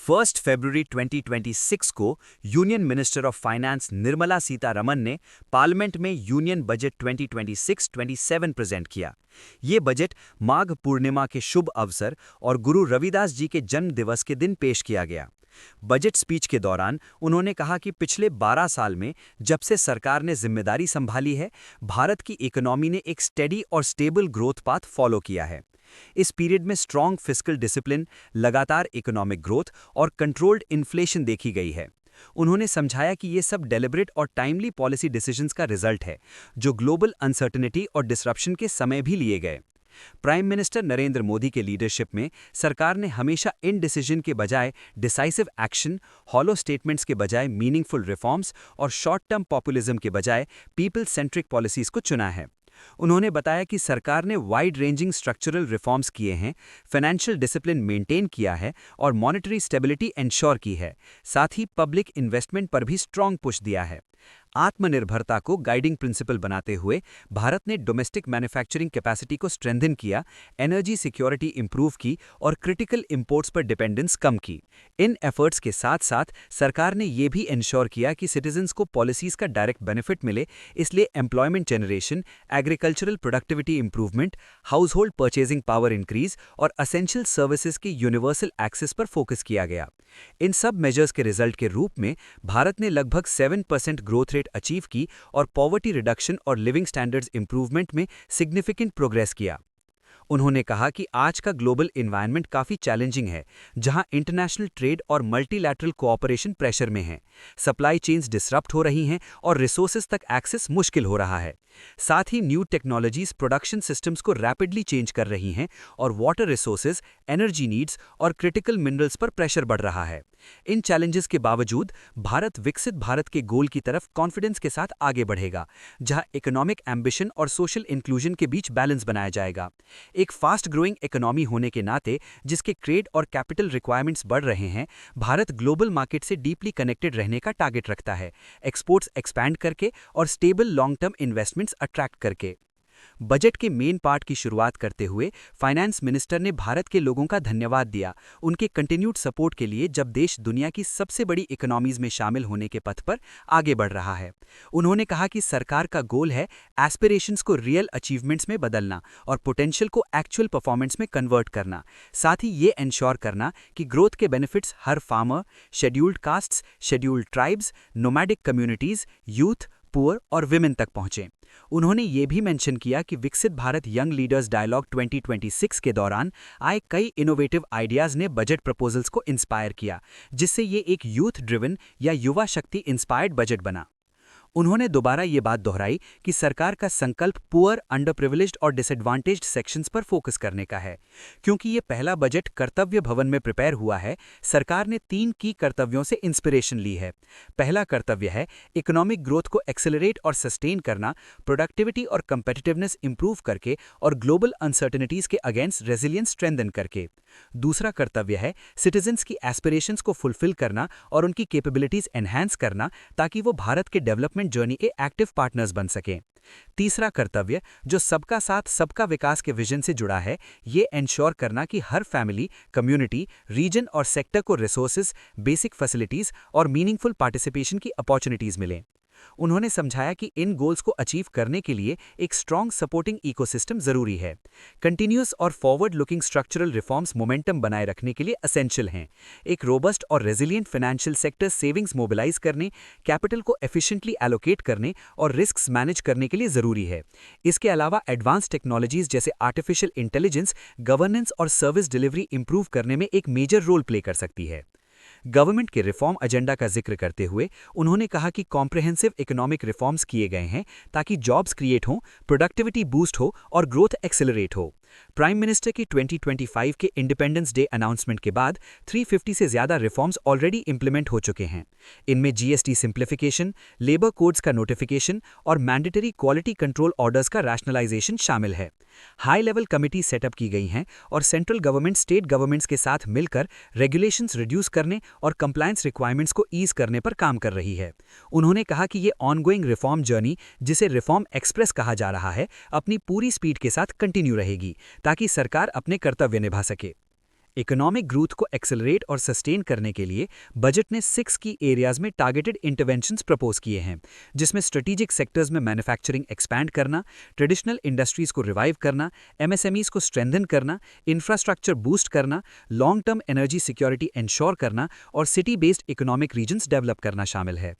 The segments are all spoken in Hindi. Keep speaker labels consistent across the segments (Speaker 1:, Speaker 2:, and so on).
Speaker 1: 1 फरवरी 2026 को union minister of finance Nirmala Sitharaman ने पार्लियामेंट में यूनियन बजट 2026-27 प्रेजेंट किया। ये बजट माघ पूर्णिमा के शुभ अवसर और गुरु रविदास जी के जन्म दिवस के दिन पेश किया गया। बजट स्पीच के दौरान उन्होंने कहा कि पिछले 12 साल में जब से सरकार ने जिम्मेदारी संभाली है, भारत की इकोनॉमी ने एक स्टेडी और स्टेबल ग्रोथ पाथ फॉलो किया है। इस पीरियड में स्ट्रॉन्ग फिस्कल डिसिप्लिन, लगातार इकोनॉमिक ग्रोथ और कंट्रोल्ड इन्फ्लेशन देखी गई है। उन्होंने समझाया कि ये सब डेलिब्रेट और टाइमली पॉलिसी डिसीजंस का रिजल्ट है, जो ग्लोबल अनसर्टेनिटी और डिसरप्शन के समय भी लिए गए। प्राइम मिनिस्टर नरेंद्र मोदी के लीडरशिप में सरकार ने हमेशा इन डिसीजन के बजाय डिसाइसिव एक्शन, हॉलो स्टेटमेंट्स के बजाय मीनिंगफुल रिफॉर्म्स और शॉर्ट टर्म पॉपुलिज्म के बजाय पीपल सेंट्रिक पॉलिसीज को चुना है। उन्होंने बताया कि सरकार ने वाइड रेंजिंग स्ट्रक्चरल रिफॉर्म्स किए हैं, फाइनेंशियल डिसिप्लिन मेंटेन किया है और मॉनेटरी स्टेबिलिटी एंश्योर की है। साथ ही पब्लिक इन्वेस्टमेंट पर भी स्ट्रॉन्ग पुश दिया है। आत्मनिर्भरता को गाइडिंग प्रिंसिपल बनाते हुए भारत ने डोमेस्टिक मैन्युफैक्चरिंग कैपेसिटी को स्ट्रेंथन किया, एनर्जी सिक्योरिटी इंप्रूव की और क्रिटिकल इंपोर्ट्स पर डिपेंडेंस कम की। इन एफर्ट्स के साथ साथ सरकार ने यह भी इंश्योर किया कि सिटीजन्स को पॉलिसीज का डायरेक्ट बेनिफिट मिले, इसलिए employment generation, agricultural productivity improvement, house hold purchasing power increase और असेंशियल सर्विसेज के यूनिवर्सल एक्सेस पर फोकस किया गया। इन सब मेजर्स के रिजल्ट के रूप में भारत ने लगभग 7% ग्रोथ रेट अचीव की और पॉवर्टी रिडक्शन और लिविंग स्टैंडर्ड्स इंप्रूवमेंट में सिग्निफिकेंट प्रोग्रेस किया। उन्होंने कहा कि आज का ग्लोबल एनवायरनमेंट काफ़ी चैलेंजिंग है, जहां इंटरनेशनल ट्रेड और मल्टीलैटरल कोऑपरेशन प्रेशर में है, सप्लाई चेन्स डिसरप्ट हो रही हैं और रिसोर्सेज तक एक्सेस मुश्किल हो रहा है। साथ ही न्यू टेक्नोलॉजीज प्रोडक्शन सिस्टम्स को रैपिडली चेंज कर रही हैं और वाटर रिसोर्सेज, एनर्जी नीड्स और क्रिटिकल मिनरल्स पर प्रेशर बढ़ रहा है। इन चैलेंजेस के बावजूद भारत विकसित भारत के गोल की तरफ कॉन्फिडेंस के साथ आगे बढ़ेगा, जहां इकोनॉमिक एम्बिशन और सोशल इंक्लूजन के बीच बैलेंस बनाया जाएगा। एक फास्ट ग्रोइंग इकोनॉमी होने के नाते, जिसके ट्रेड और कैपिटल रिक्वायरमेंट्स बढ़ रहे हैं, भारत ग्लोबल मार्केट से डीपली कनेक्टेड रहने का टारगेट रखता है, एक्सपोर्ट्स एक्सपैंड करके और stable long term investments attract करके। बजट के मेन पार्ट की शुरुआत करते हुए फाइनेंस मिनिस्टर ने भारत के लोगों का धन्यवाद दिया, उनके कंटिन्यूड सपोर्ट के लिए, जब देश दुनिया की सबसे बड़ी इकोनॉमीज में शामिल होने के पथ पर आगे बढ़ रहा है। उन्होंने कहा कि सरकार का गोल है एस्पिरेशंस को रियल अचीवमेंट्स में बदलना और पोटेंशियल को एक्चुअल परफॉर्मेंस में कन्वर्ट करना। साथ ही ये एंश्योर करना कि ग्रोथ के बेनिफिट्स हर farmer, scheduled castes, scheduled tribes, nomadic communities, youth, poor और विमेन तक पहुंचे। उन्होंने ये भी मेंशन किया कि विकसित भारत यंग लीडर्स डायलॉग 2026 के दौरान आए कई इनोवेटिव आइडियाज ने बजट प्रपोजल्स को इंस्पायर किया, जिससे ये एक यूथ ड्रिवन या युवा शक्ति इंस्पायर्ड बजट बना। उन्होंने दोबारा ये बात दोहराई कि सरकार का संकल्प पुअर, अंडर प्रिविलेज्ड और डिसएडवांटेज्ड सेक्शंस पर फोकस करने का है। क्योंकि ये पहला बजट कर्तव्य भवन में प्रिपेयर हुआ है, सरकार ने 3 की कर्तव्यों से इंस्पिरेशन ली है। पहला कर्तव्य है इकोनॉमिक ग्रोथ को एक्सेलरेट और सस्टेन करना, प्रोडक्टिविटी और कंपेटिटिवनेस इंप्रूव करके और ग्लोबल अनसर्टेनिटीज के अगेंस्ट रेजिलियंस स्ट्रेंथन करके। दूसरा कर्तव्य है सिटीजन्स की एस्पिरेशंस को फुलफिल करना और उनकी कैपेबिलिटीज एनहांस करना, ताकि वो भारत के डेवलपमेंट जर्नी के एक्टिव पार्टनर्स बन सकें। तीसरा कर्तव्य, जो सबका साथ सबका विकास के विजन से जुड़ा है, ये एंश्योर करना कि हर फैमिली, कम्युनिटी, रीजन और सेक्टर को रिसोर्सेज, बेसिक फैसिलिटीज और मीनिंगफुल पार्टिसिपेशन की अपॉर्चुनिटीज मिलें। उन्होंने समझाया कि इन गोल्स को अचीव करने के लिए एक स्ट्रॉन्ग सपोर्टिंग इकोसिस्टम जरूरी है। कंटिन्यूअस और forward looking structural reforms momentum बनाए रखने के लिए एसेंशियल हैं। एक रोबस्ट और resilient financial sector savings mobilise करने, कैपिटल को एफिशिएंटली एलोकेट करने और रिस्क्स मैनेज करने के लिए जरूरी है। इसके अलावा एडवांस टेक्नोलॉजीज जैसे आर्टिफिशियल इंटेलिजेंस, गवर्नेंस और सर्विस डिलीवरी इंप्रूव करने में एक मेजर रोल प्ले कर सकती है। गवर्नमेंट के रिफॉर्म एजेंडा का जिक्र करते हुए उन्होंने कहा कि कॉम्प्रिहेंसिव इकोनॉमिक रिफॉर्म्स किए गए हैं, ताकि जॉब्स क्रिएट हों, प्रोडक्टिविटी बूस्ट हो और ग्रोथ एक्सेलरेट हो। प्राइम मिनिस्टर की 2025 के इंडिपेंडेंस डे अनाउंसमेंट के बाद 350 से ज्यादा रिफॉर्म्स ऑलरेडी इंप्लीमेंट हो चुके हैं। इनमें जीएसटी सिंप्लीफिकेशन, लेबर कोड्स का नोटिफिकेशन और मैंडेटरी क्वालिटी कंट्रोल ऑर्डर्स का रैशनलाइजेशन शामिल है। हाई लेवल कमिटी सेटअप की गई हैं और सेंट्रल गवर्नमेंट स्टेट गवर्नमेंट्स के साथ मिलकर रेगुलेशंस रिड्यूस करने और कंप्लायंस रिक्वायरमेंट्स को ईज करने पर काम कर रही है। उन्होंने कहा कि ये ऑनगोइंग रिफॉर्म जर्नी, जिसे रिफॉर्म एक्सप्रेस कहा जा रहा है, अपनी पूरी स्पीड के साथ कंटिन्यू रहेगी, ताकि सरकार अपने कर्तव्य निभा सके। इकोनॉमिक ग्रोथ को एक्सेलरेट और सस्टेन करने के लिए बजट ने 6 की एरियाज में टारगेटेड इंटरवेंशंस प्रपोज किए हैं, जिसमें स्ट्रेटेजिक सेक्टर्स में मैन्युफैक्चरिंग एक्सपैंड करना, ट्रेडिशनल इंडस्ट्रीज को रिवाइव करना, एमएसएमईज को स्ट्रेंथन करना, इंफ्रास्ट्रक्चर बूस्ट करना, long term energy security ensure करना और city based economic regions develop करना शामिल है।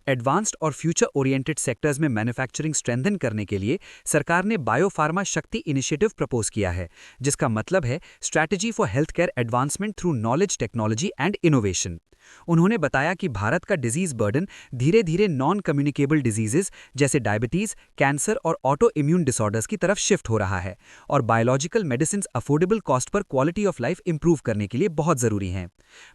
Speaker 1: एडवांस्ड और फ्यूचर ओरिएंटेड सेक्टर्स में मैन्युफैक्चरिंग स्ट्रेंथन करने के लिए सरकार ने बायोफार्मा शक्ति इनिशिएटिव प्रपोज किया है, जिसका मतलब है strategy for health care advancement through knowledge, technology and innovation. उन्होंने बताया कि भारत का डिजीज बर्डन धीरे धीरे नॉन कम्युनिकेबल डिजीजेस जैसे डायबिटीज, कैंसर और ऑटो इम्यून डिसऑर्डर्स की तरफ शिफ्ट हो रहा है और biological medicine affordable cost per quality of life improve करने के लिए बहुत जरूरी हैं।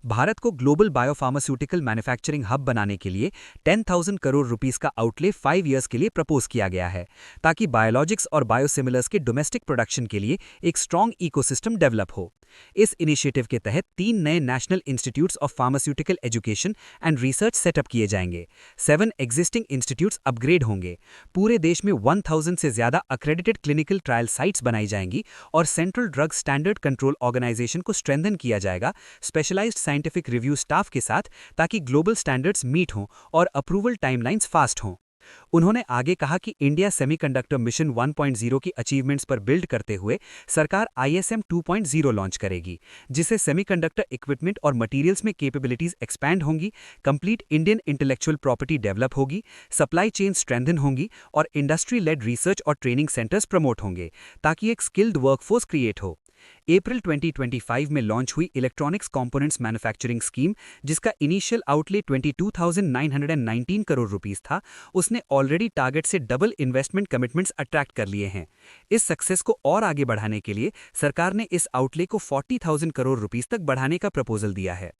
Speaker 1: भारत को ग्लोबल बायोफार्मास्यूटिकल मैन्युफैक्चरिंग हब बनाने के लिए 10,000 करोड़ रुपीस का आउटले 5 ईयर्स के लिए प्रपोज किया गया है, ताकि बायोलॉजिक्स और बायोसिमिलर्स के डोमेस्टिक प्रोडक्शन के लिए एक स्ट्रॉन्ग इकोसिस्टम डेवलप हो। इस इनिशिएटिव के तहत 3 नए national institutes of pharmaceutical education and research setup किए जाएंगे, 7 एग्जिस्टिंग इंस्टीट्यूट्स अपग्रेड होंगे, पूरे देश में 1000 से ज्यादा अक्रेडिटेड क्लिनिकल ट्रायल साइट्स बनाई जाएंगी और central drug standard control organisation को स्ट्रेंथन किया जाएगा स्पेशलाइज्ड साइंटिफिक रिव्यू स्टाफ के साथ, ताकि ग्लोबल स्टैंडर्ड्स मीट हों और अप्रूवल टाइमलाइंस फास्ट हों। उन्होंने आगे कहा कि इंडिया सेमीकंडक्टर मिशन 1.0 की अचीवमेंट्स पर बिल्ड करते हुए सरकार ISM 2.0 लॉन्च करेगी, जिससे सेमीकंडक्टर इक्विपमेंट और मटेरियल्स में कैपेबिलिटीज एक्सपैंड होंगी, complete Indian intellectual property develop होगी, सप्लाई चेन स्ट्रेंथन होंगी और इंडस्ट्री लेड रिसर्च और ट्रेनिंग सेंटर्स प्रमोट होंगे, ताकि एक स्किल्ड वर्कफोर्स क्रिएट हो। अप्रैल 2025 में लॉन्च हुई इलेक्ट्रॉनिक्स कंपोनेंट्स मैन्युफैक्चरिंग स्कीम, जिसका इनिशियल आउटले 22,919 करोड़ रुपीस था, उसने ऑलरेडी टारगेट से डबल इन्वेस्टमेंट कमिटमेंट्स अट्रैक्ट कर लिए हैं। इस सक्सेस को और आगे बढ़ाने के लिए सरकार ने इस आउटले को 40,000 करोड़ रुपीस तक बढ़ाने का प्रपोजल दिया है।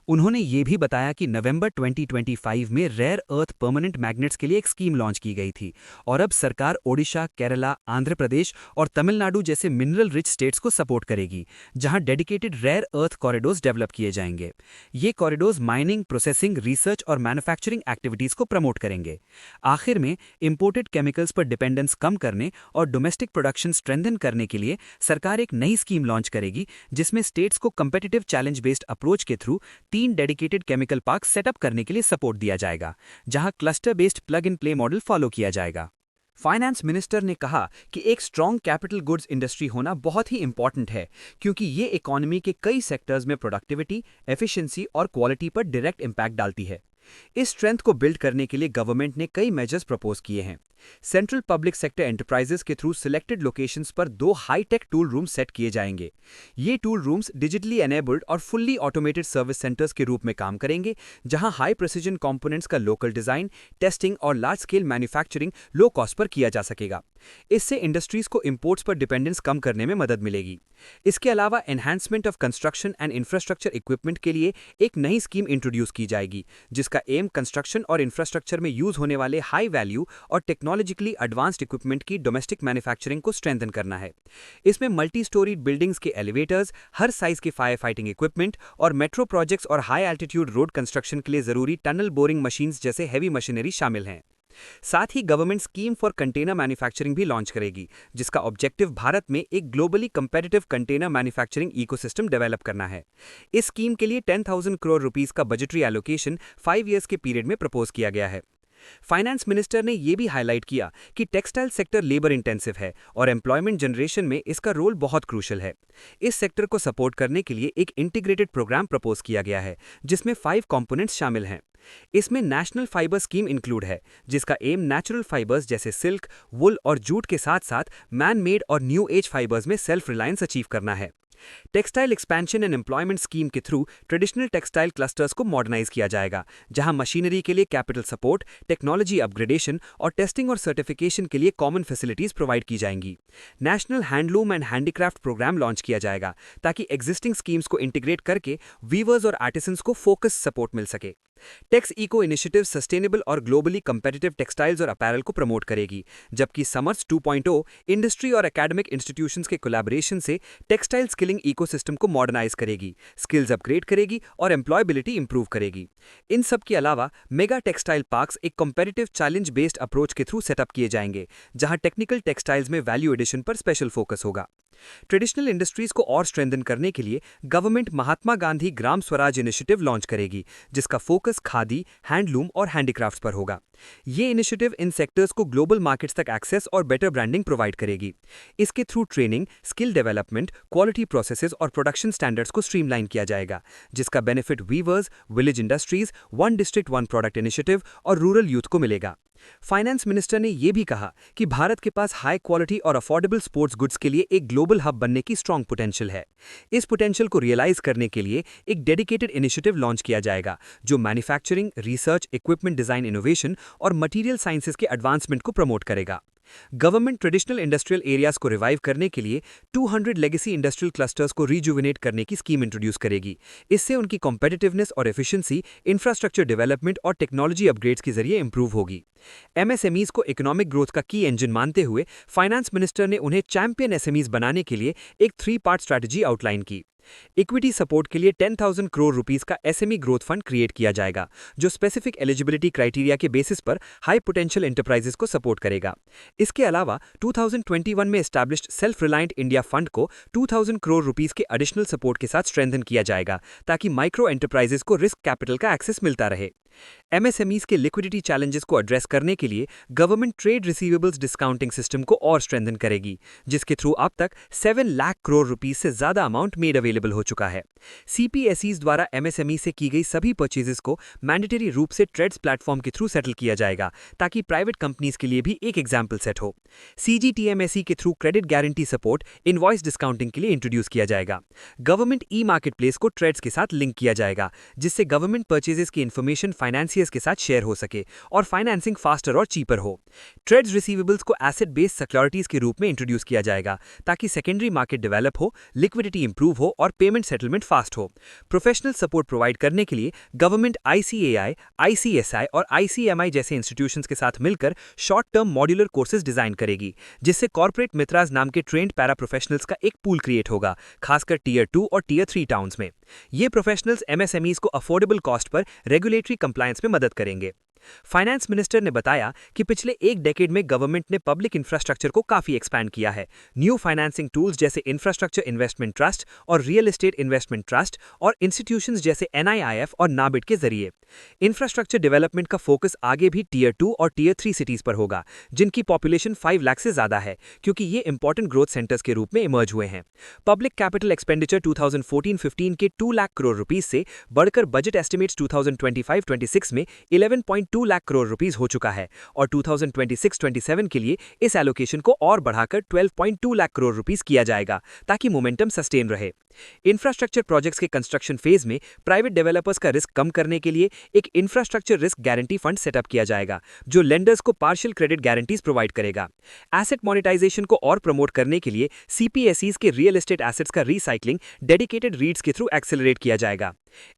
Speaker 1: उन्होंने ये भी बताया कि नवंबर 2025 में रेयर अर्थ परमानेंट मैग्नेट्स के लिए एक स्कीम लॉन्च की गई थी और अब सरकार ओडिशा, केरला, आंध्र प्रदेश और तमिलनाडु जैसे मिनरल रिच स्टेट्स को सपोर्ट करेगी, जहां dedicated rare earth corridors develop किए जाएंगे। ये कॉरिडोर्स माइनिंग, प्रोसेसिंग, रिसर्च और मैन्युफैक्चरिंग एक्टिविटीज को प्रमोट करेंगे। आखिर में इंपोर्टेड केमिकल्स पर डिपेंडेंस कम करने और डोमेस्टिक प्रोडक्शन स्ट्रेंथन करने के लिए सरकार एक नई स्कीम लॉन्च करेगी, जिसमें स्टेट्स को कंपेटिटिव चैलेंज बेस्ड अप्रोच के through 3 dedicated chemical park setup करने के लिए सपोर्ट दिया जाएगा, जहां cluster based plug in play model follow किया जाएगा। फाइनेंस मिनिस्टर ने कहा कि एक स्ट्रॉन्ग कैपिटल गुड्स इंडस्ट्री होना बहुत ही इंपॉर्टेंट है, क्योंकि ये इकोनॉमी के कई सेक्टर्स में प्रोडक्टिविटी, एफिशिएंसी और क्वालिटी पर डायरेक्ट इंपैक्ट डालती है। इस स्ट्रेंथ को बिल्ड करने के लिए गवर्नमेंट ने कई मेजर्स प्रपोज किए हैं। सेंट्रल पब्लिक सेक्टर एंटरप्राइजेस के थ्रू सिलेक्टेड लोकेशंस पर 2 हाईटेक टूल रूम्स सेट किए जाएंगे। ये टूल रूम्स डिजिटली एनेबल्ड और फुल्ली ऑटोमेटेड सर्विस सेंटर्स के रूप में काम करेंगे, जहां हाई प्रिसिजन कंपोनेंट्स का लोकल डिजाइन, टेस्टिंग और large scale manufacturing low cost per किया जा सकेगा। इससे इंडस्ट्रीज को इंपोर्ट्स पर डिपेंडेंस कम करने में मदद मिलेगी। इसके अलावा enhancement of construction and infrastructure equipment के लिए एक नई स्कीम इंट्रोड्यूस की जाएगी, जिसका एम कंस्ट्रक्शन और इंफ्रास्ट्रक्चर में यूज होने वाले हाई वैल्यू और टेक्नोलॉजिकली एडवांस्ड इक्विपमेंट की डोमेस्टिक मैन्युफैक्चरिंग को स्ट्रेंथन करना है। इसमें मल्टी स्टोरीड बिल्डिंग्स के एलिवेटर्स, हर साइज के फायर फाइटिंग इक्विपमेंट और मेट्रो प्रोजेक्ट्स और हाई एल्टीट्यूड रोड कंस्ट्रक्शन के लिए जरूरी टनल बोरिंग मशीन्स जैसे हैवी मशीनरी शामिल हैं। साथ ही government scheme for container manufacturing भी लॉन्च करेगी, जिसका ऑब्जेक्टिव भारत में एक globally competitive container manufacturing ecosystem develop करना है। इस स्कीम के लिए 10,000 करोड़ रुपीस का बजटरी एलोकेशन 5 ईयर्स के पीरियड में प्रपोज किया गया है। फाइनेंस मिनिस्टर ने यह भी हाईलाइट किया कि टेक्सटाइल सेक्टर लेबर इंटेंसिव है और एम्प्लॉयमेंट जनरेशन में इसका रोल बहुत क्रूशियल है। इस सेक्टर को सपोर्ट करने के लिए एक इंटीग्रेटेड प्रोग्राम प्रपोज किया गया है, जिसमें 5 कंपोनेंट्स शामिल हैं। इसमें नेशनल फाइबर स्कीम इंक्लूड है, जिसका एम नेचुरल फाइबर्स जैसे सिल्क, वुल और जूट के साथ साथ मैन मेड और न्यू एज फाइबर्स में सेल्फ रिलायंस अचीव करना है। Textile expansion and employment scheme के थ्रू ट्रेडिशनल टेक्सटाइल क्लस्टर्स को मॉडर्नाइज किया जाएगा, जहां मशीनरी के लिए कैपिटल सपोर्ट, टेक्नोलॉजी अपग्रेडेशन और टेस्टिंग और सर्टिफिकेशन के लिए कॉमन फैसिलिटीज प्रोवाइड की जाएंगी। National handloom and handicraft programme launch किया जाएगा, ताकि एग्जिस्टिंग स्कीम्स को इंटीग्रेट करके वीवर्स और आर्टिसंस को फोकस सपोर्ट मिल सके। टेक्स इको इनिशिएटिव सस्टेनेबल और ग्लोबली कंपेटिटिव टेक्सटाइल्स और अपैरल को प्रमोट करेगी, जबकि समर्स 2.0 इंडस्ट्री और एकेडमिक इंस्टीट्यूशंस के कोलैबोरेशन से टेक्सटाइल स्किलिंग इकोसिस्टम को मॉडर्नाइज करेगी, स्किल्स अपग्रेड करेगी और एम्प्लॉयबिलिटी इंप्रूव करेगी। इन सब के अलावा मेगा टेक्सटाइल पार्क्स एक कॉम्पिटिटिव चैलेंज बेस्ड अप्रोच के थ्रू सेटअप किए जाएंगे, जहां टेक्निकल टेक्सटाइल्स में वैल्यू एडिशन पर स्पेशल फोकस होगा।
Speaker 2: ट्रेडिशनल इंडस्ट्रीज को और स्ट्रेंथन करने के लिए government Mahatma Gandhi Gram Swaraj initiative launch करेगी, जिसका फोकस खादी, हैंडलूम और हैंडीक्राफ्ट्स पर होगा। ये इनिशिएटिव इन सेक्टर्स को ग्लोबल मार्केट्स तक एक्सेस और बेटर ब्रांडिंग प्रोवाइड करेगी। इसके through training, skill development, quality processes और प्रोडक्शन स्टैंडर्ड्स को स्ट्रीमलाइन किया जाएगा, जिसका benefit weavers, village industries, one district one product initiative और रूरल यूथ को मिलेगा। फाइनेंस मिनिस्टर ने यह भी कहा कि भारत के पास हाई क्वालिटी और अफोर्डेबल स्पोर्ट्स गुड्स के लिए एक ग्लोबल हब बनने की स्ट्रॉन्ग पोटेंशियल है। इस पोटेंशियल को रियलाइज करने के लिए एक डेडिकेटेड इनिशिएटिव लॉन्च किया जाएगा, जो manufacturing, research, equipment design, innovation और मटेरियल साइंसेज के एडवांसमेंट को प्रमोट करेगा। गवर्नमेंट ट्रेडिशनल इंडस्ट्रियल एरियाज को रिवाइव करने के लिए 200 लेगेसी इंडस्ट्रियल क्लस्टर्स को रिजुविनेट करने की स्कीम इंट्रोड्यूस करेगी। इससे उनकी कॉम्पिटिटिवनेस और एफिशिएंसी इंफ्रास्ट्रक्चर डेवलपमेंट और टेक्नोलॉजी अपग्रेड्स के जरिए इंप्रूव होगी। एमएसएमईज को इकोनॉमिक ग्रोथ का की इंजन मानते हुए फाइनेंस मिनिस्टर ने उन्हें चैंपियन एसएमईज बनाने के लिए एक 3 पार्ट स्ट्रैटेजी आउटलाइन की। इक्विटी सपोर्ट के लिए 10,000 करोड़ रुपीस का एसएमई ग्रोथ फंड क्रिएट किया जाएगा, जो स्पेसिफिक एलिजिबिलिटी क्राइटेरिया के बेसिस पर हाई पोटेंशियल एंटरप्राइजेस को सपोर्ट करेगा। इसके अलावा 2021 में established self reliant India fund को 2,000 करोड़ रुपीस के एडिशनल सपोर्ट के साथ स्ट्रेंथन किया जाएगा, ताकि माइक्रो एंटरप्राइजेस को रिस्क कैपिटल का एक्सेस मिलता रहे। एमएसएमईज के लिक्विडिटी चैलेंजेस को एड्रेस करने के लिए government trade receivables discounting system को और स्ट्रेंथन करेगी, जिसके थ्रू अब तक 7 लाख करोड़ रुपीस से ज्यादा अमाउंट मेड अवेलेबल हो चुका है। सीपीएसईज द्वारा एमएसएमई से की गई सभी परचेजेस को मैंडेटरी रूप से ट्रेड्स प्लेटफॉर्म के थ्रू सेटल किया जाएगा, ताकि प्राइवेट कंपनीज के लिए भी एक एग्जाम्पल सेट हो। सीजीटीएमएसई के through credit guarantee support, invoice discounting के लिए इंट्रोड्यूस किया जाएगा। गवर्नमेंट ई मार्केट प्लेस को ट्रेड्स के साथ लिंक किया जाएगा, जिससे गवर्नमेंट परचेजेस की इन्फॉर्मेशन फाइनेंसियर्स के साथ शेयर हो सके और फाइनेंसिंग फास्टर और चीपर हो। ट्रेड्स रिसीवेबल्स को एसेट बेस्ड सिक्योरिटीज के रूप में इंट्रोड्यूस किया जाएगा, ताकि सेकेंडरी मार्केट डेवलप हो, लिक्विडिटी इंप्रूव हो और पेमेंट सेटलमेंट फास्ट हो। प्रोफेशनल सपोर्ट प्रोवाइड करने के लिए गवर्नमेंट आईसीएआई, आईसीएसआई और आईसीएमआई जैसे इंस्टीट्यूशंस के साथ मिलकर short term modular courses design करेगी, जिससे कॉर्पोरेट मित्राज नाम के ट्रेंड पैरा प्रोफेशनल्स का एक पूल क्रिएट होगा, खासकर टीयर 2 और टीयर 3 टाउन्स में। ये प्रोफेशनल्स एमएसएमईज को affordable cost per regulatory compliance में मदद करेंगे। फाइनेंस मिनिस्टर ने बताया कि पिछले एक डेकेड में गवर्नमेंट ने पब्लिक इंफ्रास्ट्रक्चर को काफी एक्सपैंड किया है। न्यू फाइनेंसिंग टूल्स जैसे इंफ्रास्ट्रक्चर इन्वेस्टमेंट ट्रस्ट और रियल एस्टेट इन्वेस्टमेंट ट्रस्ट और इंस्टीट्यूशंस जैसे एनआईआईएफ और नाबिड के जरिए इंफ्रास्ट्रक्चर डेवलपमेंट का फोकस आगे भी टीयर 2 और टीयर 3 सिटीज पर होगा, जिनकी पॉपुलेशन 5 लाख से ज्यादा है, क्योंकि ये इंपॉर्टेंट ग्रोथ सेंटर्स के रूप में इमर्ज हुए हैं। पब्लिक कैपिटल एक्सपेंडिचर 2014-15 के 2 लाख करोड़ रुपीस से बढ़कर बजट एस्टिमेट्स 2025-26 में 11.2 लाख करोड़ रुपीस हो चुका है और 2026-27 के लिए इस एलोकेशन को और बढ़ाकर 12.2 लाख करोड़ रुपीस किया जाएगा, ताकि मोमेंटम सस्टेन रहे। इंफ्रास्ट्रक्चर प्रोजेक्ट्स के कंस्ट्रक्शन फेज में प्राइवेट डेवलपर्स का रिस्क कम करने के लिए एक infrastructure risk guarantee fund setup किया जाएगा, जो लेंडर्स को पार्शियल क्रेडिट गारंटीज प्रोवाइड करेगा। एसेट मोनेटाइजेशन को और प्रमोट करने के लिए सीपीएसईज के रियल एस्टेट एसेट्स का रीसाइक्लिंग डेडिकेटेड रीट्स के थ्रू एक्सेलरेट किया जाएगा।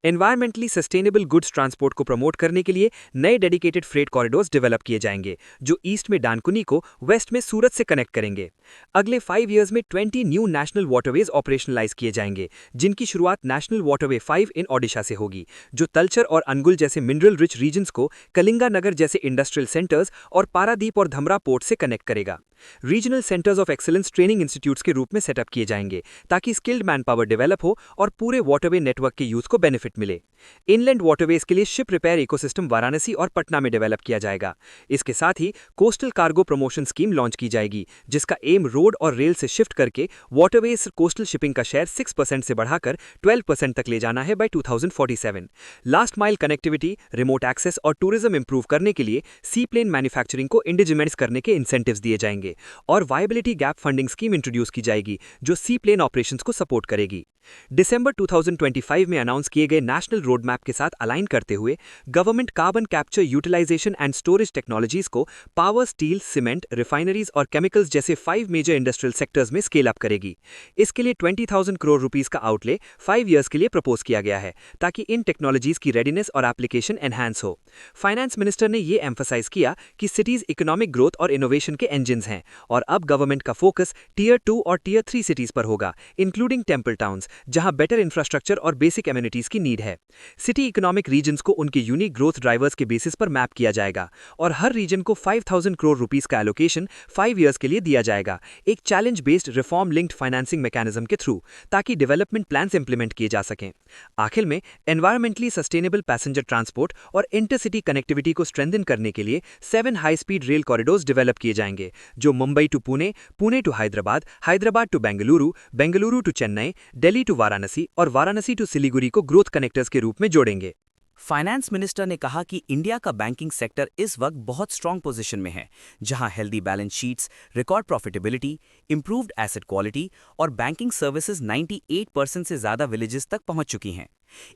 Speaker 2: एनवायरमेंटली सस्टेनेबल गुड्स ट्रांसपोर्ट को प्रमोट करने के लिए नए डेडिकेटेड फ्रेट कॉरिडोर्स डेवलप किए जाएंगे, जो ईस्ट में डानकुनी को वेस्ट में सूरत से कनेक्ट करेंगे। अगले 5 इयर्स में 20 न्यू नेशनल वाटरवेज ऑपरेशनलाइज किए जाएंगे, जिनकी शुरुआत नेशनल वाटरवे 5 इन ओडिशा से होगी, जो तलचर और अनगुल जैसे मिनरल रिच रीजन्स को कलिंगानगर जैसे इंडस्ट्रियल सेंटर्स और पारादीप और धमरा पोर्ट से कनेक्ट करेगा। Regional centres of excellence training institutes के रूप में सेटअप किए जाएंगे, ताकि स्किल्ड मैन पावर डेवलप हो और पूरे वाटरवे नेटवर्क के यूथ को बेनिफिट मिले। इनलैंड वाटरवेज के लिए शिप रिपेयर इकोसिस्टम वाराणसी और पटना में डेवलप किया जाएगा। इसके साथ ही coastal cargo promotion scheme launch की जाएगी, जिसका एम रोड और रेल से शिफ्ट करके वाटरवेज कोस्टल शिपिंग का शेयर 6% से बढ़ाकर 12% तक ले जाना है by 2047। Last mile connectivity, remote access और टूरिज्म इंप्रूव करने के लिए सी प्लेन मैन्युफैक्चरिंग को इंडिजिमेंट्स करने के इंसेंटिव्स दिए जाएंगे और viability gap funding scheme introduce की जाएगी, जो सी प्लेन ऑपरेशंस को सपोर्ट करेगी। दिसंबर 2025 में अनाउंस किए गए नेशनल रोड मैप के साथ अलाइन करते हुए government carbon capture, utilisation and storage technologies को पावर, स्टील, सीमेंट, रिफाइनरीज और केमिकल्स जैसे 5 मेजर इंडस्ट्रियल सेक्टर्स में स्केल अप करेगी। इसके लिए 20,000 करोड़ रुपीस का आउटले 5 इयर्स के लिए प्रपोज किया गया है, ताकि इन टेक्नोलॉजीज की रेडीनेस और एप्लीकेशन एनहांस हो। फाइनेंस मिनिस्टर ने यह एम्फसाइज किया कि सिटीज इकोनॉमिक ग्रोथ और इनोवेशन के इंजन्स हैं और अब गवर्नमेंट का फोकस टीयर 2 और टीयर 3 सिटीज पर होगा, इंक्लूडिंग टेम्पल टाउन्स, जहां बेटर इंफ्रास्ट्रक्चर और बेसिक एमिनिटीज की नीड है। सिटी इकोनॉमिक रीजन्स को उनके यूनिक ग्रोथ ड्राइवर्स के बेसिस पर मैप किया जाएगा और हर रीजन को 5,000 करोड़ रुपीस का एलोकेशन 5 इयर्स के लिए दिया जाएगा। जाएगा एक challenge based reform linked financing mechanism के थ्रू, ताकि डेवलपमेंट प्लान्स इंप्लीमेंट किए जा सकें। आखिर में एनवायरमेंटली सस्टेनेबल पैसेंजर ट्रांसपोर्ट और इंटरसिटी कनेक्टिविटी को स्ट्रेंथन करने के लिए 7 high speed rail corridors develop किए जाएंगे, जो Mumbai to Pune, Pune to Hyderabad, Hyderabad to Bengaluru, Bengaluru to Chennai, Delhi to Varanasi और वाराणसी टू सिलीगुड़ी को ग्रोथ कनेक्टर्स के रूप में जोड़ेंगे।
Speaker 1: फाइनेंस मिनिस्टर ने कहा कि इंडिया का बैंकिंग सेक्टर इस वक्त बहुत स्ट्रांग पोजीशन में है, जहां healthy balance sheets, record profitability, improved asset quality और बैंकिंग सर्विसेज 98% से ज्यादा विलेजेस तक पहुंच चुकी हैं।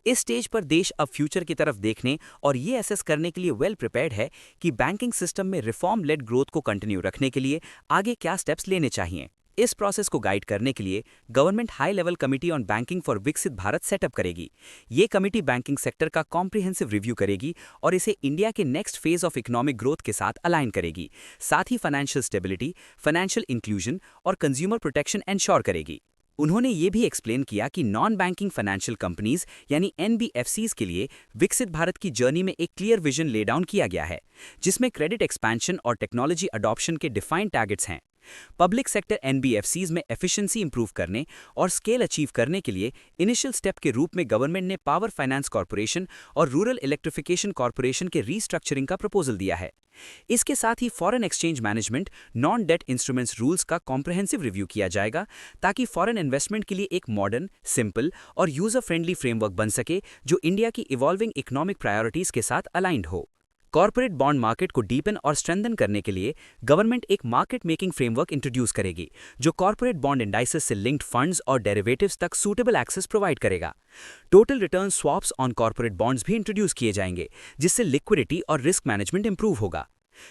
Speaker 1: इस स्टेज पर देश अब फ्यूचर की तरफ देखने और ये एसेस करने के लिए वेल प्रिपेयर्ड है कि बैंकिंग सिस्टम में रिफॉर्म लेड ग्रोथ को कंटिन्यू रखने के लिए आगे क्या स्टेप्स लेने चाहिए। इस प्रोसेस को गाइड करने के लिए government high level committee on banking for विकसित भारत सेटअप करेगी। ये कमिटी बैंकिंग सेक्टर का कॉम्प्रिहेंसिव रिव्यू करेगी और इसे इंडिया के next phase of economic growth के साथ अलाइन करेगी। साथ ही फाइनेंशियल स्टेबिलिटी, फाइनेंशियल इंक्लूजन और कंज्यूमर प्रोटेक्शन एंश्योर करेगी। उन्होंने ये भी एक्सप्लेन किया कि नॉन बैंकिंग फाइनेंशियल कंपनीज यानी NBFCs के लिए विकसित भारत की जर्नी में एक क्लियर विजन ले डाउन किया गया है, जिसमें क्रेडिट एक्सपेंशन और टेक्नोलॉजी अडॉप्शन के डिफाइंड टारगेट्स हैं। पब्लिक सेक्टर NBFCs में एफिशिएंसी इंप्रूव करने और स्केल अचीव करने के लिए इनिशियल स्टेप के रूप में गवर्नमेंट ने पावर फाइनेंस कॉर्पोरेशन और रूरल इलेक्ट्रिफिकेशन कॉर्पोरेशन के रीस्ट्रक्चरिंग का प्रपोजल दिया है। इसके साथ ही foreign exchange management, non debt instruments rules का कॉम्प्रिहेंसिव रिव्यू किया जाएगा, ताकि फॉरेन इन्वेस्टमेंट के लिए एक मॉडर्न, सिंपल और यूजर फ्रेंडली फ्रेमवर्क बन सके जो इंडिया की इवॉल्विंग इकोनॉमिक प्रायोरिटीज के साथ अलाइंड हो। कॉर्पोरेट बॉन्ड मार्केट को डीपन और स्ट्रेंथन करने के लिए गवर्नमेंट एक मार्केट मेकिंग फ्रेमवर्क इंट्रोड्यूस करेगी, जो कॉर्पोरेट बॉन्ड इंडाइसेस से लिंक्ड फंड्स और डेरिवेटिव्स तक सूटेबल एक्सेस प्रोवाइड करेगा। Total return swaps on corporate bonds भी इंट्रोड्यूस किए जाएंगे, जिससे लिक्विडिटी और रिस्क मैनेजमेंट इंप्रूव होगा।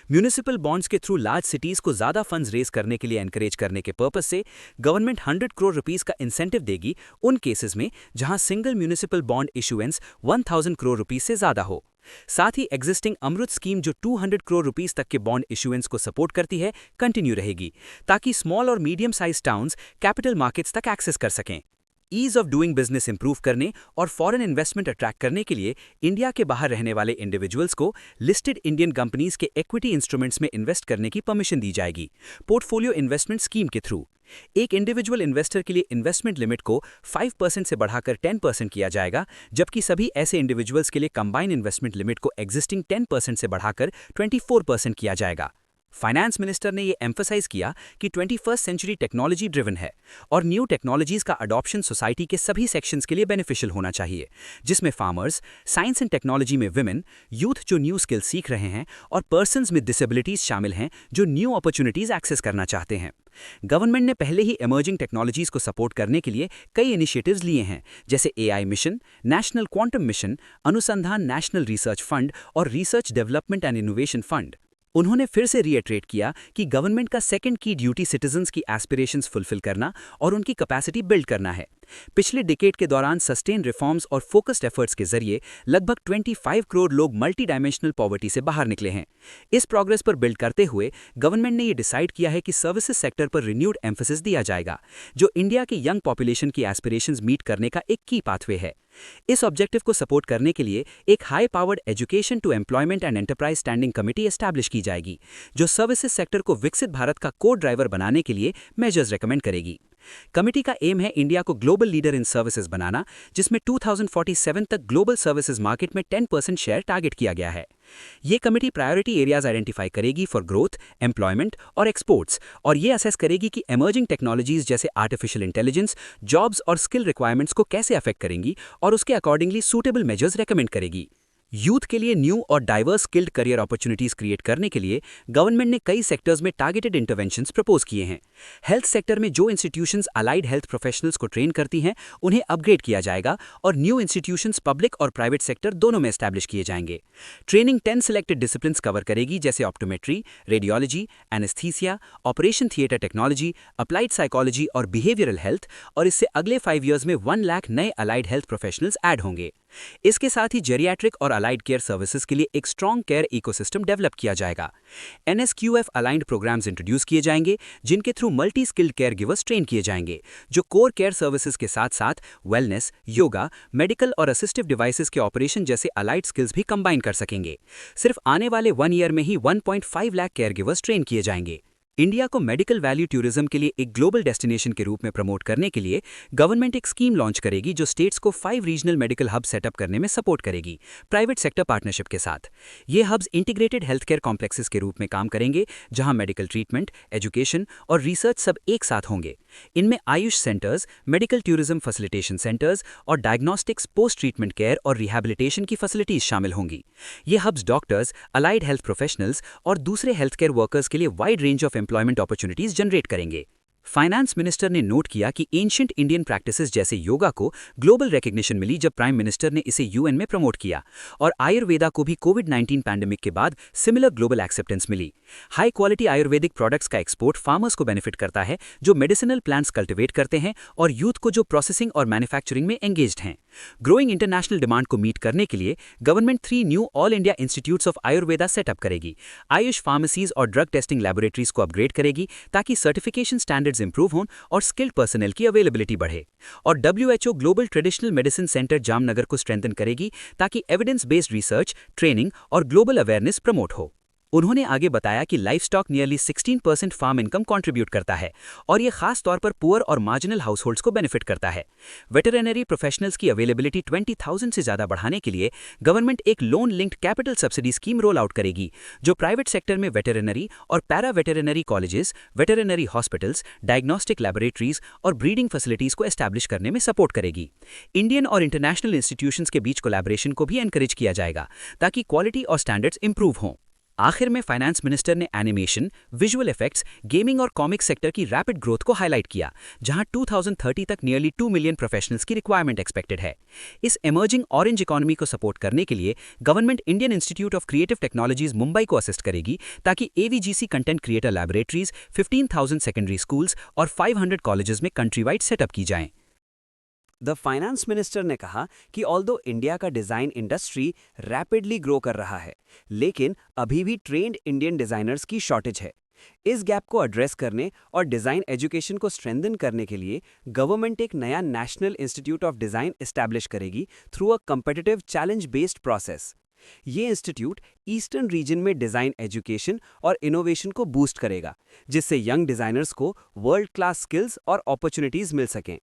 Speaker 1: म्यूनिसिपल बॉन्ड्स के थ्रू लार्ज सिटीज को ज्यादा फंड्स रेज करने के लिए एनकरेज करने के पर्पस से गवर्नमेंट 100 करोड़ रुपीस का इंसेंटिव देगी उन केसेस में जहां single municipal bond issuance 1000 crore rupees से ज्यादा हो। साथ ही एग्जिस्टिंग अमृत स्कीम जो 200 करोड़ रुपीस तक के बॉन्ड इशुएंस को सपोर्ट करती है, कंटिन्यू रहेगी, ताकि स्मॉल और medium size towns capital markets तक एक्सेस कर सकें। Ease of doing business improve करने और फॉरेन इन्वेस्टमेंट अट्रैक्ट करने के लिए इंडिया के बाहर रहने वाले इंडिविजुअल्स को लिस्टेड इंडियन कंपनीज के इक्विटी इंस्ट्रूमेंट्स में इन्वेस्ट करने की परमिशन दी जाएगी, पोर्टफोलियो इन्वेस्टमेंट स्कीम के थ्रू। एक इंडिविजुअल इन्वेस्टर के लिए इन्वेस्टमेंट लिमिट को 5% से बढ़ाकर 10% किया जाएगा, जबकि सभी ऐसे इंडिविजुअल्स के लिए कंबाइन इन्वेस्टमेंट लिमिट को एग्जिस्टिंग 10% से बढ़ाकर 24% किया जाएगा। फाइनेंस मिनिस्टर ने यह एम्फसाइज किया कि 21st सेंचुरी टेक्नोलॉजी ड्रिवन है और न्यू टेक्नोलॉजीज का अडॉप्शन सोसाइटी के सभी सेक्शंस के लिए बेनिफिशियल होना चाहिए, जिसमें फार्मर्स, साइंस एंड टेक्नोलॉजी में विमेन, यूथ जो न्यू स्किल सीख रहे हैं और पर्सन्स में डिसेबिलिटीज शामिल हैं जो न्यू अपॉर्चुनिटीज एक्सेस करना चाहते हैं। गवर्नमेंट ने पहले ही इमर्जिंग टेक्नोलॉजीज को सपोर्ट करने के लिए कई इनिशिएटिव्स लिए हैं, जैसे AI mission, national quantum mission, अनुसंधान नेशनल रिसर्च फंड और research development and innovation fund. उन्होंने फिर से रीइटरेट किया कि गवर्नमेंट का सेकंड की ड्यूटी सिटीजन्स की एस्पिरेशंस फुलफिल करना और उनकी कैपेसिटी बिल्ड करना है। पिछले डिकेड के दौरान सस्टेन रिफॉर्म्स और फोकस्ड एफर्ट्स के जरिए लगभग 25 करोड़ लोग मल्टी डायमेंशनल पॉवर्टी से बाहर निकले हैं। इस प्रोग्रेस पर बिल्ड करते हुए गवर्नमेंट ने ये डिसाइड किया है कि सर्विसेज सेक्टर पर रिन्यूड एम्फेसिस दिया जाएगा, जो इंडिया की यंग पॉपुलेशन की एस्पिरेशंस मीट करने का एक की पाथवे है। इस ऑब्जेक्टिव को सपोर्ट करने के लिए एक high powered education to employment and enterprise standing committee establish की जाएगी, जो सर्विसेज सेक्टर को विकसित भारत का कोर ड्राइवर बनाने के लिए मेजर्स रेकमेंड करेगी। कमेटी का एम है इंडिया को ग्लोबल लीडर इन सर्विसेज बनाना, जिसमें 2047 तक ग्लोबल सर्विसेज मार्केट में 10% शेयर टारगेट किया गया है। ये कमेटी प्रायोरिटी एरियाज आइडेंटिफाई करेगी फॉर ग्रोथ, एम्प्लॉयमेंट और एक्सपोर्ट्स, और ये असेस करेगी कि इमर्जिंग टेक्नोलॉजीज जैसे आर्टिफिशियल इंटेलिजेंस, जॉब्स और स्किल रिक्वायरमेंट्स को कैसे अफेक्ट करेंगी और उसके अकॉर्डिंगली सूटेबल मेजर्स रेकमेंड करेगी। यूथ के लिए न्यू और diverse skilled career opportunities create करने के लिए गवर्नमेंट ने कई सेक्टर्स में टारगेटेड इंटरवेंशंस प्रपोज किए हैं। हेल्थ सेक्टर में जो इंस्टीट्यूशंस अलाइड हेल्थ प्रोफेशनल्स को ट्रेन करती हैं, उन्हें अपग्रेड किया जाएगा और न्यू इंस्टीट्यूशंस पब्लिक और प्राइवेट सेक्टर दोनों में एस्टैब्लिश किए जाएंगे। ट्रेनिंग 10 सिलेक्टेड डिसिप्लिन्स कवर करेगी, जैसे optometry, radiology, anaesthesia, operation theatre technology, applied psychology और बिहेवियरल हेल्थ, और इससे अगले 5 ईयर्स में 1 लाख नए अलाइड हेल्थ प्रोफेशनल्स ऐड होंगे। इसके साथ ही जेरियाट्रिक और अलाइड केयर सर्विसेज के लिए एक स्ट्रॉन्ग केयर इकोसिस्टम डेवलप किया जाएगा। NSQF अलाइंड प्रोग्राम्स इंट्रोड्यूस किए जाएंगे, जिनके through multi skilled care givers train किए जाएंगे, जो कोर केयर सर्विसेज के साथ साथ वेलनेस, योगा, मेडिकल और असिस्टिव डिवाइसेस के ऑपरेशन जैसे अलाइड स्किल्स भी कंबाइन कर सकेंगे। सिर्फ आने वाले 1 ईयर में ही 1.5 लाख केयर गिवर्स ट्रेन किए जाएंगे। इंडिया को मेडिकल वैल्यू टूरिज्म के लिए एक ग्लोबल डेस्टिनेशन के रूप में प्रमोट करने के लिए गवर्नमेंट एक स्कीम लॉन्च करेगी जो स्टेट्स को 5 रीजनल मेडिकल हब सेटअप करने में सपोर्ट करेगी, प्राइवेट सेक्टर पार्टनरशिप के साथ। ये hubs integrated health care complexes के रूप में काम करेंगे, जहां मेडिकल ट्रीटमेंट, एजुकेशन और रिसर्च सब एक साथ होंगे। इनमें AYUSH centres, medical tourism facilitation centres और डायग्नोस्टिक्स, पोस्ट ट्रीटमेंट केयर और रिहैबिलिटेशन की फैसिलिटीज शामिल होंगी। ये hubs doctors, allied health professionals और दूसरे हेल्थ केयर वर्कर्स के लिए wide range of employment opportunities generate करेंगे। फाइनेंस मिनिस्टर ने नोट किया कि एंशिएंट इंडियन प्रैक्टिसेस जैसे योगा को ग्लोबल रिकग्निशन मिली जब प्राइम मिनिस्टर ने इसे यूएन में प्रमोट किया, और आयुर्वेदा को भी कोविड-19 पैंडेमिक के बाद सिमिलर ग्लोबल एक्सेप्टेंस मिली। हाई क्वालिटी आयुर्वेदिक प्रोडक्ट्स का एक्सपोर्ट फार्मर्स को बेनिफिट करता है जो मेडिसिनल प्लांट्स कल्टिवेट करते हैं, और यूथ को जो प्रोसेसिंग और मैन्युफैक्चरिंग में एंगेज्ड हैं। ग्रोइंग इंटरनेशनल डिमांड को मीट करने के लिए government 3 knew all India institutes of Ayurveda setup करेगी। आयुष फार्मेसीज और ड्रग टेस्टिंग लैबोरेटरीज को अपग्रेड करेगी ताकि सर्टिफिकेशन स्टैंडर्ड्स इंप्रूव हों और स्किल्ड पर्सनल की अवेलेबिलिटी बढ़े। और WHO global traditional medicine centre Jamnagar को स्ट्रेंथन करेगी ताकि एविडेंस बेस्ड रिसर्च, ट्रेनिंग और ग्लोबल अवेयरनेस प्रमोट हो। उन्होंने आगे बताया कि livestock nearly 16% farm income contribute करता है, और ये खास तौर पर पुअर और मार्जिनल हाउसहोल्ड्स को बेनिफिट करता है। वेटरनरी प्रोफेशनल्स की अवेलेबिलिटी 20,000 से ज़्यादा बढ़ाने के लिए गवर्नमेंट एक loan linked capital subsidy scheme roll out करेगी, जो प्राइवेट सेक्टर में वेटरनरी और para veterinary colleges, veterinary hospitals, diagnostic laboratories और ब्रीडिंग फैसिलिटीज को एस्टैब्लिश करने में सपोर्ट करेगी। इंडियन और इंटरनेशनल इंस्टीट्यूशंस के बीच कोलैबोरेशन को भी एनकरेज किया जाएगा ताकि क्वालिटी और स्टैंडर्ड्स इंप्रूव हों। आखिर में फाइनेंस मिनिस्टर ने एनिमेशन, विजुअल इफेक्ट्स, गेमिंग और कॉमिक्स सेक्टर की रैपिड ग्रोथ को हाईलाइट किया, जहां 2030 तक नियरली 2 मिलियन प्रोफेशनल्स की रिक्वायरमेंट एक्सपेक्टेड है। इस इमर्जिंग ऑरेंज इकोनॉमी को सपोर्ट करने के लिए government Indian Institute of creative technologies Mumbai को असिस्ट करेगी ताकि AVGC content creator laboratories, 15,000 secondary schools और 500 कॉलेजेस में कंट्री वाइड सेटअप की जाएं।
Speaker 3: द फाइनेंस मिनिस्टर ने कहा कि ऑल्दो इंडिया का डिज़ाइन इंडस्ट्री रैपिडली ग्रो कर रहा है, लेकिन अभी भी ट्रेंड इंडियन डिज़ाइनर्स की शॉर्टेज है। इस गैप को एड्रेस करने और डिज़ाइन एजुकेशन को स्ट्रेंथन करने के लिए गवर्नमेंट एक नया National Institute of Design establish करेगी through a competitive challenge based process. ये इंस्टीट्यूट ईस्टर्न रीजन में डिज़ाइन एजुकेशन और इनोवेशन को बूस्ट करेगा, जिससे यंग डिज़ाइनर्स को वर्ल्ड क्लास स्किल्स और अपॉर्चुनिटीज़ मिल सकें।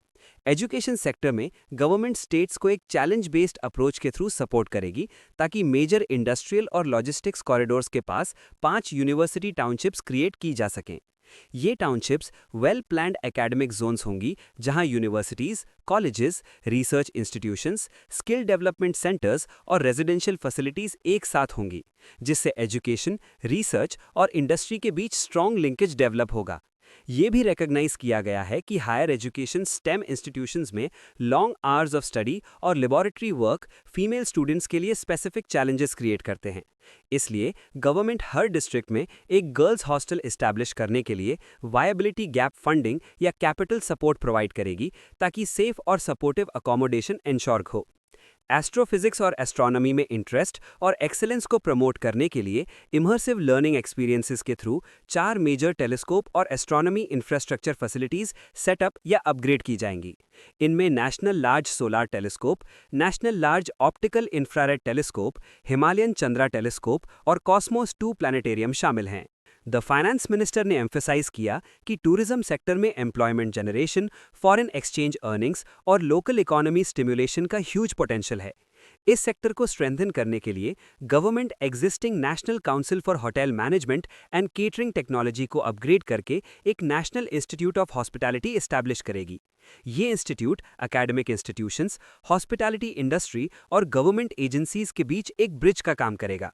Speaker 3: एजुकेशन सेक्टर में गवर्नमेंट स्टेट्स को एक चैलेंज बेस्ड अप्रोच के थ्रू सपोर्ट करेगी ताकि मेजर इंडस्ट्रियल और लॉजिस्टिक्स कॉरिडोर्स के पास 5 यूनिवर्सिटी टाउनशिप्स क्रिएट की जा सकें। ये townships well planned academic zones होंगी जहां universities, colleges, research institutions, skill development centres और रेजिडेंशियल फैसिलिटीज एक साथ होंगी, जिससे एजुकेशन, रिसर्च और इंडस्ट्री के बीच स्ट्रॉन्ग लिंकेज डेवलप होगा। ये भी रिकॉग्नाइज किया गया है कि हायर एजुकेशन स्टेम इंस्टीट्यूशंस में लॉन्ग आवर्स ऑफ स्टडी और लेबोरेटरी वर्क फीमेल स्टूडेंट्स के लिए स्पेसिफिक चैलेंजेस क्रिएट करते हैं। इसलिए गवर्नमेंट हर डिस्ट्रिक्ट में एक गर्ल्स हॉस्टल एस्टैब्लिश करने के लिए वायबिलिटी गैप फंडिंग या कैपिटल सपोर्ट प्रोवाइड करेगी ताकि सेफ और सपोर्टिव अकोमोडेशन इंश्योर हो। एस्ट्रोफिजिक्स और एस्ट्रोनॉमी में इंटरेस्ट और एक्सेलेंस को प्रमोट करने के लिए इमर्सिव लर्निंग एक्सपीरियंसेस के थ्रू 4 मेजर टेलीस्कोप और एस्ट्रोनॉमी इंफ्रास्ट्रक्चर फैसिलिटीज सेटअप या अपग्रेड की जाएंगी। इनमें national large solar telescope, national large optical infrared telescope, Himalayan Chandra telescope और कॉस्मोस 2 प्लानिटेरियम शामिल हैं। द फाइनेंस मिनिस्टर ने एम्फेसाइज किया कि टूरिज्म सेक्टर में employment generation, foreign exchange earnings और लोकल इकोनॉमी स्टिमुलेशन का ह्यूज पोटेंशियल है। इस सेक्टर को स्ट्रेंथन करने के लिए government existing national council for hotel management and catering technology को अपग्रेड करके एक national Institute of hospitality establish करेगी। ये institute academic institutions, hospitality industry और गवर्नमेंट एजेंसीज के बीच एक ब्रिज का काम करेगा।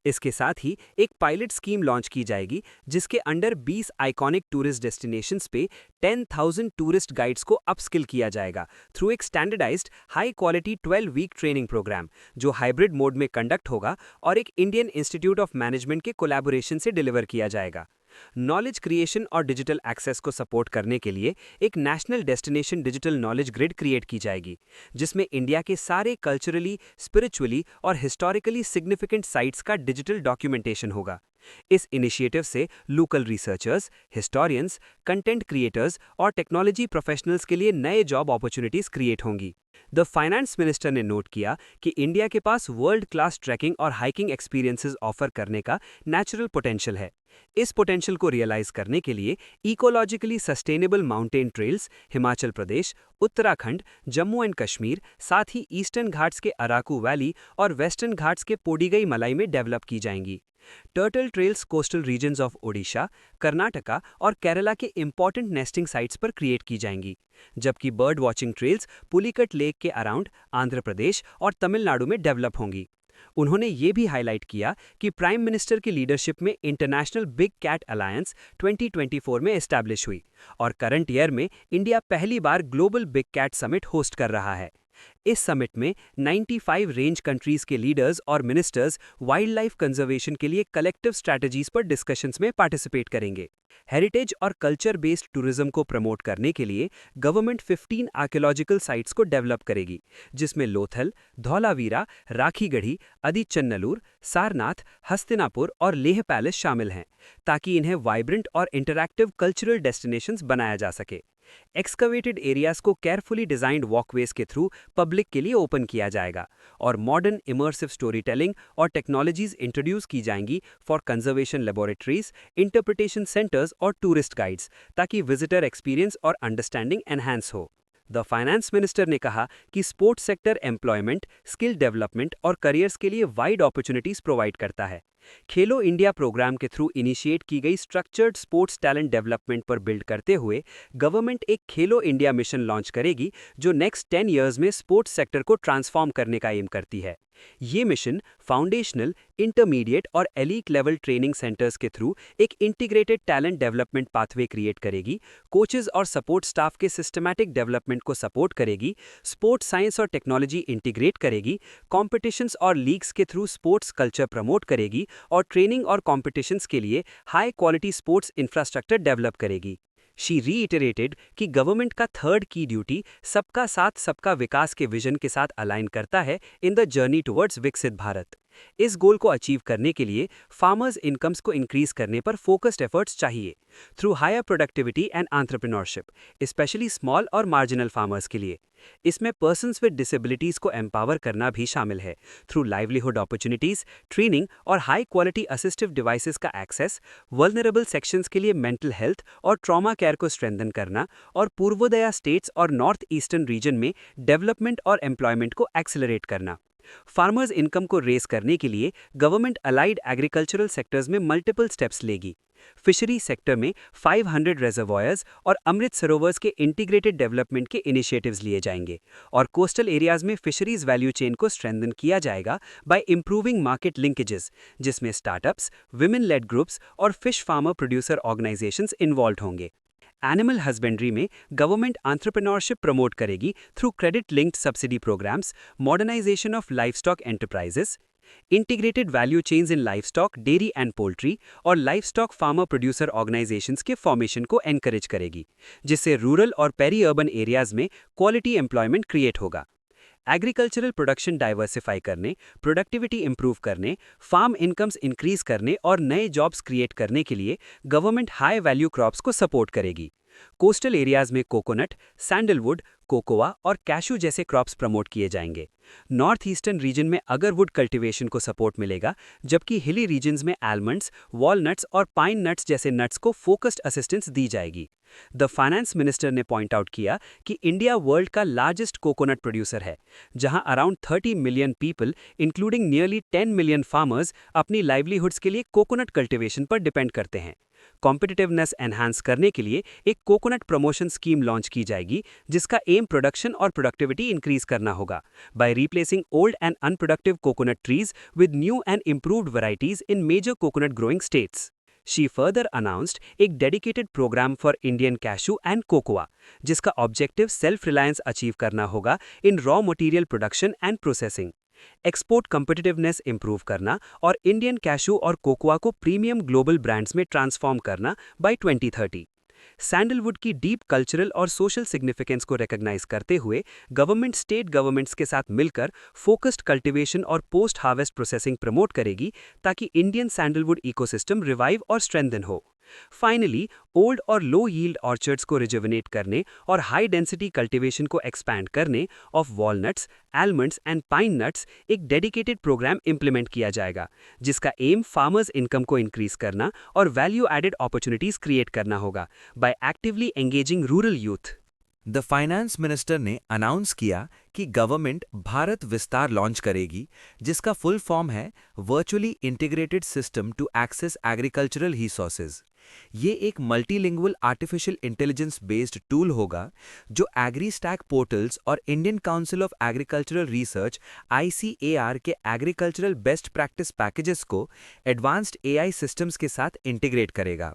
Speaker 3: इसके साथ ही एक पायलट स्कीम लॉन्च की जाएगी जिसके अंडर 20 आइकॉनिक टूरिस्ट डेस्टिनेशंस पे 10,000 टूरिस्ट गाइड्स को अपस्किल किया जाएगा थ्रू एक स्टैंडर्डाइज्ड हाई क्वालिटी 12-वीक ट्रेनिंग प्रोग्राम, जो हाइब्रिड मोड में कंडक्ट होगा और एक इंडियन इंस्टीट्यूट ऑफ मैनेजमेंट के कोलैबोरेशन से डिलीवर किया जाएगा। नॉलेज क्रिएशन और डिजिटल एक्सेस को सपोर्ट करने के लिए एक national destination digital knowledge grid create की जाएगी, जिसमें इंडिया के सारे कल्चरली, स्पिरिचुअली और हिस्टोरिकली सिग्निफिकेंट साइट्स का डिजिटल डॉक्यूमेंटेशन होगा। इस इनिशिएटिव से local researchers, historians, content creators और टेक्नोलॉजी प्रोफेशनल्स के लिए नए जॉब अपॉर्चुनिटीज क्रिएट होंगी। द फाइनेंस मिनिस्टर ने नोट किया कि इंडिया के पास वर्ल्ड क्लास ट्रैकिंग और हाइकिंग एक्सपीरियंसेस ऑफर करने का नेचुरल पोटेंशियल है। इस पोटेंशियल को रियलाइज करने के लिए ecologically sustainable mountain trails Himachal Pradesh, Uttarakhand, Jammu and Kashmir, साथ ही ईस्टर्न घाट्स के अराकू वैली और वेस्टर्न घाट्स के पोडिगई मलाई में डेवलप की जाएंगी। Turtle trails coastal regions of Odisha, Karnataka और केरला के इंपॉर्टेंट नेस्टिंग साइट्स पर क्रिएट की जाएंगी, जबकि bird watching trails Pulicat lake के अराउंड आंध्र प्रदेश और तमिलनाडु में डेवलप होंगी। उन्होंने ये भी हाईलाइट किया कि प्राइम मिनिस्टर की लीडरशिप में इंटरनेशनल बिग कैट अलायंस 2024 में एस्टैब्लिश हुई और करंट ईयर में इंडिया पहली बार Global Big Cat Summit host कर रहा है। इस समिट में 95 रेंज कंट्रीज के लीडर्स और मिनिस्टर्स वाइल्ड लाइफ कंजर्वेशन के लिए कलेक्टिव स्ट्रैटेजीज पर डिस्कशंस में पार्टिसिपेट करेंगे। हेरिटेज और कल्चर बेस्ड टूरिज्म को प्रमोट करने के लिए गवर्नमेंट 15 आर्कियोलॉजिकल साइट्स को डेवलप करेगी, जिसमें लोथल, धौलावीरा, राखीगढ़ी, आदिचन्नलूर, सारनाथ, हस्तिनापुर और लेह पैलेस शामिल हैं, ताकि इन्हें वाइब्रेंट और इंटरैक्टिव कल्चरल डेस्टिनेशंस बनाया जा सके। एक्सकवेटेड एरियाज को केयरफुली डिजाइंड वॉकवेज के थ्रू पब्लिक के लिए ओपन किया जाएगा और मॉडर्न इमर्सिव स्टोरी टेलिंग और टेक्नोलॉजीज इंट्रोड्यूस की जाएंगी for conservation laboratories, interpretation centres और टूरिस्ट गाइड्स, ताकि विजिटर एक्सपीरियंस और अंडरस्टैंडिंग एनहांस हो। द फाइनेंस मिनिस्टर ने कहा कि sports sector employment, skill development और करियर्स के लिए वाइड अपॉर्चुनिटीज प्रोवाइड करता है। खेलो इंडिया प्रोग्राम के थ्रू इनिशिएट की गई स्ट्रक्चर्ड स्पोर्ट्स टैलेंट डेवलपमेंट पर बिल्ड करते हुए गवर्नमेंट एक खेलो इंडिया मिशन लॉन्च करेगी, जो नेक्स्ट 10 इयर्स में स्पोर्ट्स सेक्टर को ट्रांसफॉर्म करने का एम करती है। ये मिशन फाउंडेशनल, इंटरमीडिएट और एलीट लेवल ट्रेनिंग सेंटर्स के थ्रू एक integrated talent development pathway create करेगी, कोचेज और सपोर्ट स्टाफ के सिस्टमैटिक डेवलपमेंट को सपोर्ट करेगी, स्पोर्ट्स साइंस और टेक्नोलॉजी इंटीग्रेट करेगी, कॉम्पिटिशन्स और लीग्स के थ्रू स्पोर्ट्स कल्चर प्रमोट करेगी और ट्रेनिंग और कॉम्पिटिशन्स के लिए high quality sports infrastructure develop करेगी। शी रीइटरेटेड कि गवर्नमेंट का थर्ड की ड्यूटी सबका साथ सबका विकास के विजन के साथ अलाइन करता है इन द जर्नी टुवर्ड्स विकसित भारत। इस गोल को अचीव करने के लिए फार्मर्स इनकम्स को इंक्रीज करने पर फोकस्ड एफर्ट्स चाहिए through higher productivity and entrepreneurship, specially small और मार्जिनल फार्मर्स के लिए। इसमें पर्सन्स विद डिसेबिलिटीज को एम्पावर करना भी शामिल है थ्रू लाइवलीहुड अपॉर्चुनिटीज, ट्रेनिंग और हाई क्वालिटी असिस्टिव डिवाइसेस का एक्सेस, वल्नरेबल सेक्शंस के लिए मेंटल हेल्थ और ट्रॉमा केयर को स्ट्रेंथन करना और पूर्वोदया स्टेट्स और नॉर्थ ईस्टर्न रीजन में डेवलपमेंट और एम्प्लॉयमेंट को एक्सेलरेट करना। फार्मर्स इनकम को रेस करने के लिए गवर्नमेंट अलाइड एग्रीकल्चरल सेक्टर्स में मल्टीपल स्टेप्स लेगी। फिशरी सेक्टर में 500 रिजर्वॉयर्स और अमृत सरोवर्स के इंटीग्रेटेड डेवलपमेंट के इनिशिएटिव्स लिए जाएंगे और कोस्टल एरियाज में फिशरीज वैल्यू चेन को स्ट्रेंथन किया जाएगा बाय इंप्रूविंग मार्केट लिंकेजेस, जिसमें स्टार्टअप्स, विमेन लेड ग्रुप्स और fish farmer producer organisations involve होंगे। एनिमल हस्बेंड्री में गवर्नमेंट एंटरप्रेन्योरशिप प्रमोट करेगी through credit linked subsidy programmes, modernisation of livestock enterprises, integrated value chains in livestock, dairy and poultry और लाइवस्टॉक फार्मर प्रोड्यूसर ऑर्गेनाइजेशंस के फॉर्मेशन को एनकरेज करेगी, जिससे रूरल और पेरी अर्बन एरियाज में क्वालिटी एम्प्लॉयमेंट क्रिएट होगा। एग्रीकल्चरल प्रोडक्शन डाइवर्सिफाई करने, प्रोडक्टिविटी इंप्रूव करने, फार्म इनकम्स इंक्रीज करने और नए जॉब्स क्रिएट करने के लिए गवर्नमेंट हाई वैल्यू क्रॉप्स को सपोर्ट करेगी। कोस्टल एरियाज में कोकोनट, सैंडलवुड, कोकोआ और कैशू जैसे क्रॉप्स प्रमोट किए जाएंगे। नॉर्थ ईस्टर्न रीजन में अगरवुड कल्टीवेशन को सपोर्ट मिलेगा, जबकि हिली रीजन्स में आलमंड्स, वॉलनट्स और पाइन नट्स जैसे नट्स को फोकस्ड असिस्टेंस दी जाएगी। द फाइनेंस मिनिस्टर ने पॉइंट आउट किया कि इंडिया वर्ल्ड का लार्जेस्ट कोकोनट प्रोड्यूसर है, जहां around 30 million people including nearly 10 million farmers अपनी लाइवलीहुड्स के लिए कोकोनट कल्टीवेशन पर डिपेंड करते हैं। कॉम्पिटिटिवनेस एनहांस करने के लिए एक कोकोनट प्रमोशन स्कीम लॉन्च की जाएगी, जिसका एम प्रोडक्शन और प्रोडक्टिविटी इंक्रीज करना होगा by replacing old and unproductive coconut trees with new and improved varieties in major coconut growing states. She further announced एक dedicated programme for Indian cashew and cocoa, जिसका ऑब्जेक्टिव सेल्फ रिलायंस अचीव करना होगा in raw material production and processing, export competitiveness improve करना और इंडियन कैशू और कोकोआ को प्रीमियम ग्लोबल ब्रांड्स में ट्रांसफॉर्म करना बाय 2030।
Speaker 2: सैंडलवुड की डीप कल्चरल और सोशल सिग्निफिकेंस को रिकॉग्नाइज करते हुए गवर्नमेंट स्टेट गवर्नमेंट्स के साथ मिलकर फोकस्ड कल्टीवेशन और पोस्ट हार्वेस्ट प्रोसेसिंग प्रमोट करेगी ताकि इंडियन सैंडलवुड इकोसिस्टम रिवाइव और स्ट्रेंथन हो। फाइनली, ओल्ड और लो यील्ड ऑर्चर्ड्स को रिजुविनेट करने और हाई डेंसिटी कल्टीवेशन को एक्सपैंड करने of walnuts, almonds and pine nuts एक डेडिकेटेड प्रोग्राम इंप्लीमेंट किया जाएगा, जिसका एम फार्मर्स इनकम को इंक्रीज करना और वैल्यू एडेड अपॉर्चुनिटीज क्रिएट करना होगा by actively engaging rural youth.
Speaker 1: The finance minister ने अनाउंस किया कि गवर्नमेंट भारत विस्तार लॉन्च करेगी, जिसका फुल फॉर्म है virtually integrated system to access agricultural resources. ये एक multilingual artificial intelligence based tool होगा जो एग्री स्टैक पोर्टल्स और Indian council of agricultural research (ICAR) के एग्रीकल्चरल बेस्ट प्रैक्टिस पैकेजेस को एडवांस्ड AI सिस्टम्स के साथ इंटीग्रेट करेगा।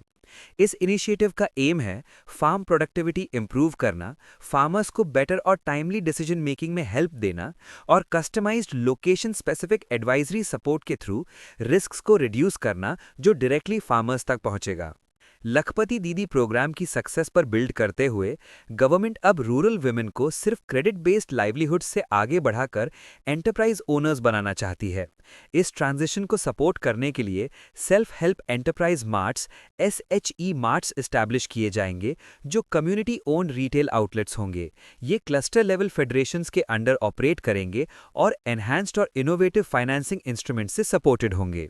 Speaker 1: इस इनिशिएटिव का एम है फार्म प्रोडक्टिविटी इंप्रूव करना, फार्मर्स को बेटर और टाइमली डिसीजन मेकिंग में हेल्प देना और customised location specific advisory support के थ्रू रिस्क्स को रिड्यूस करना जो डायरेक्टली फार्मर्स तक पहुंचेगा। लखपति दीदी प्रोग्राम की सक्सेस पर बिल्ड करते हुए गवर्नमेंट अब रूरल वुमेन को सिर्फ क्रेडिट बेस्ड लाइवलीहुड से आगे बढ़ाकर एंटरप्राइज ओनर्स बनाना चाहती है। इस ट्रांजिशन को सपोर्ट करने के लिए self help enterprise marts SHE marts establish किए जाएंगे जो कम्युनिटी ओन्ड रिटेल आउटलेट्स होंगे। ये क्लस्टर लेवल फेडरेशंस के अंडर ऑपरेट करेंगे और एनहांस्ड और इनोवेटिव फाइनेंसिंग इंस्ट्रूमेंट से सपोर्टेड होंगे।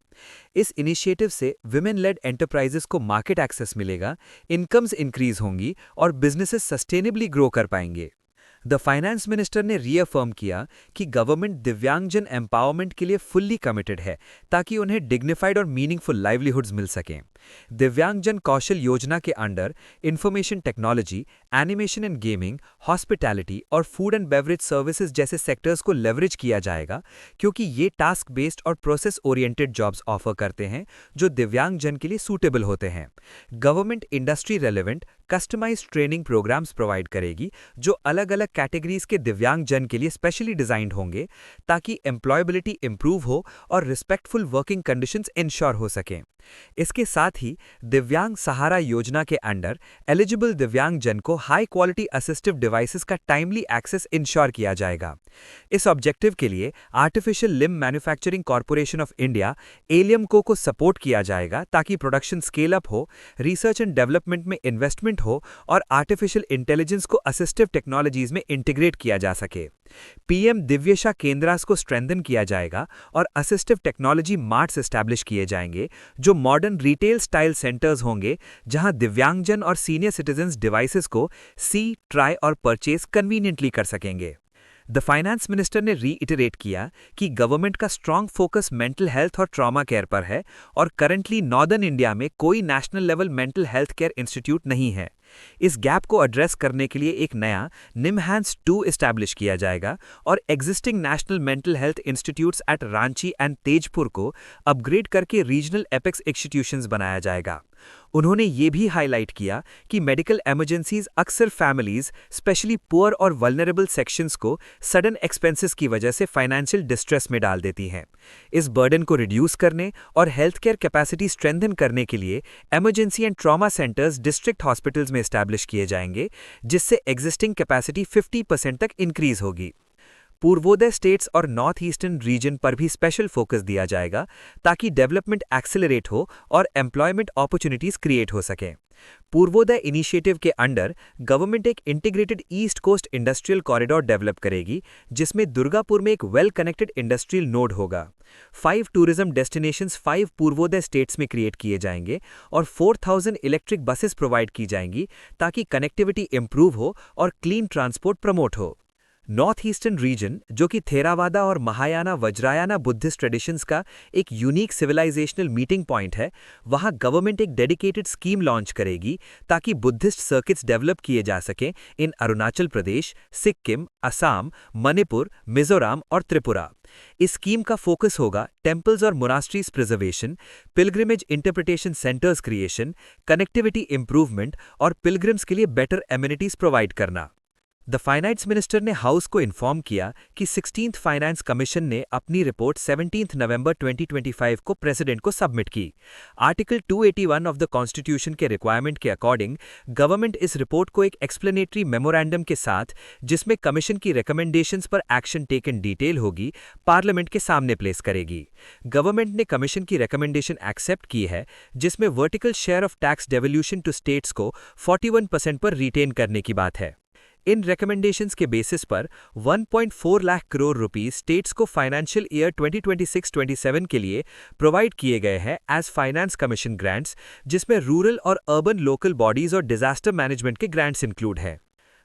Speaker 1: इस इनिशिएटिव से विमेन लेड एंटरप्राइजेस को मार्केट एक्सेस मिलेगा, इनकम्स इंक्रीज होंगी और बिजनेसेस सस्टेनेबली ग्रो कर पाएंगे। द फाइनेंस मिनिस्टर ने रीअफर्म किया कि गवर्नमेंट दिव्यांगजन एम्पावरमेंट के लिए फुल्ली कमिटेड है ताकि उन्हें डिग्निफाइड और मीनिंगफुल लाइवलीहुड्स मिल सकें। दिव्यांगजन कौशल योजना के under information technology, animation and gaming, hospitality और फूड एंड बेवरेज सर्विसेज जैसे सेक्टर्स को लेवरेज किया जाएगा, क्योंकि ये टास्क बेस्ड और प्रोसेस ओरिएंटेड जॉब्स ऑफर करते हैं जो दिव्यांगजन के लिए सूटेबल होते हैं। Government industry relevant customised training programmes provide करेगी जो अलग अलग कैटेगरीज के दिव्यांगजन के लिए स्पेशली डिजाइंड होंगे ताकि एम्प्लॉयबिलिटी इंप्रूव हो और रिस्पेक्टफुल वर्किंग कंडीशंस इंश्योर हो सकें। इसके साथ ही दिव्यांग सहारा योजना के अंडर एलिजिबल दिव्यांगजन को हाई क्वालिटी असिस्टिव डिवाइसेस का टाइमली एक्सेस इंश्योर किया जाएगा। इस ऑब्जेक्टिव के लिए artificial limb manufacturing corporation of India (ALIMCO) को सपोर्ट किया जाएगा ताकि प्रोडक्शन स्केल अप हो, रिसर्च एंड डेवलपमेंट में इन्वेस्टमेंट हो और आर्टिफिशियल इंटेलिजेंस को असिस्टिव टेक्नोलॉजीज में इंटीग्रेट किया जा सके। PM दिव्यशा केंद्रास को स्ट्रेंथन किया जाएगा और असिस्टिव टेक्नोलॉजी मार्ट्स एस्टैब्लिश किए जाएंगे जो मॉडर्न रिटेल स्टाइल सेंटर्स होंगे जहां दिव्यांगजन और सीनियर सिटीजन्स डिवाइसेस को सी, ट्राई और परचेज कन्वीनियंटली कर सकेंगे। द फाइनेंस मिनिस्टर ने रीइटरेट किया कि गवर्नमेंट का स्ट्रॉन्ग फोकस मेंटल हेल्थ और ट्रॉमा केयर पर है और करंटली नॉर्दर्न इंडिया में कोई national level mental health care institute नहीं है। इस गैप को एड्रेस करने के लिए एक नया निमहांस 2 एस्टैब्लिश किया जाएगा और existing national mental health institutes at Ranchi and Tezpur को अपग्रेड करके रीजनल एपेक्स इंस्टीट्यूशंस बनाया जाएगा। उन्होंने ये भी हाईलाइट किया कि मेडिकल इमरजेंसीज अक्सर फैमिलीज, स्पेशली पुअर और वल्नरेबल सेक्शंस को सडन एक्सपेंसेस की वजह से फाइनेंशियल डिस्ट्रेस में डाल देती हैं। इस बर्डन को रिड्यूस करने और हेल्थ केयर कैपेसिटी स्ट्रेंथन करने के लिए emergency and trauma centres district hospitals में एस्टैब्लिश किए जाएंगे, जिससे एग्जिस्टिंग कैपेसिटी 50% तक इंक्रीज होगी। पूर्वोदय स्टेट्स और नॉर्थ ईस्टर्न रीजन पर भी स्पेशल फोकस दिया जाएगा ताकि डेवलपमेंट एक्सेलरेट हो और एम्प्लॉयमेंट अपॉर्चुनिटीज क्रिएट हो सकें। पूर्वोदय इनिशिएटिव के अंडर गवर्नमेंट एक integrated east coast industrial corridor develop करेगी जिसमें दुर्गापुर में एक वेल कनेक्टेड इंडस्ट्रियल नोड होगा। 5 टूरिज्म डेस्टिनेशंस 5 पूर्वोदय स्टेट्स में क्रिएट किए जाएंगे और 4000 इलेक्ट्रिक बसेस प्रोवाइड की जाएंगी ताकि कनेक्टिविटी इंप्रूव हो और क्लीन ट्रांसपोर्ट प्रमोट हो। नॉर्थ ईस्टर्न रीजन, जो कि थेरावादा और महायाना वज्रायाना बुद्धिस्ट ट्रेडिशंस का एक यूनिक सिविलाइजेशनल मीटिंग पॉइंट है, वहां गवर्नमेंट एक डेडिकेटेड स्कीम लॉन्च करेगी ताकि बुद्धिस्ट सर्किट्स डेवलप किए जा सकें इन अरुणाचल प्रदेश, सिक्किम, असम, मणिपुर, मिजोरम और त्रिपुरा। इस स्कीम का फोकस होगा टेम्पल्स और monasteries preservation, pilgrimage interpretation centres creation, connectivity improvement और पिलग्रिम्स के लिए बेटर एमिनिटीज प्रोवाइड करना।
Speaker 2: द फाइनेंस मिनिस्टर ने हाउस को इन्फॉर्म किया कि 16th फाइनेंस कमीशन ने अपनी रिपोर्ट 17 नवंबर 2025 को प्रेसिडेंट को सबमिट की। आर्टिकल 281 ऑफ द कॉन्स्टिट्यूशन के रिक्वायरमेंट के अकॉर्डिंग गवर्नमेंट इस रिपोर्ट को एक एक्सप्लेनेटरी मेमोरेंडम के साथ, जिसमें कमीशन की रिकमेंडेशंस पर एक्शन टेकन डिटेल होगी, पार्लियामेंट के सामने प्लेस करेगी। गवर्नमेंट ने कमीशन की रिकमेंडेशन एक्सेप्ट की है, जिसमें vertical share of tax devolution to states को 41% पर रिटेन करने की बात है। इन रिकमेंडेशंस के बेसिस पर 1.4 लाख करोड़ रुपीस स्टेट्स को फाइनेंशियल ईयर 2026-27 के लिए प्रोवाइड किए गए हैं एज फाइनेंस कमीशन ग्रांट्स, जिसमें रूरल और अर्बन लोकल बॉडीज और डिजास्टर मैनेजमेंट के ग्रांट्स इंक्लूड हैं।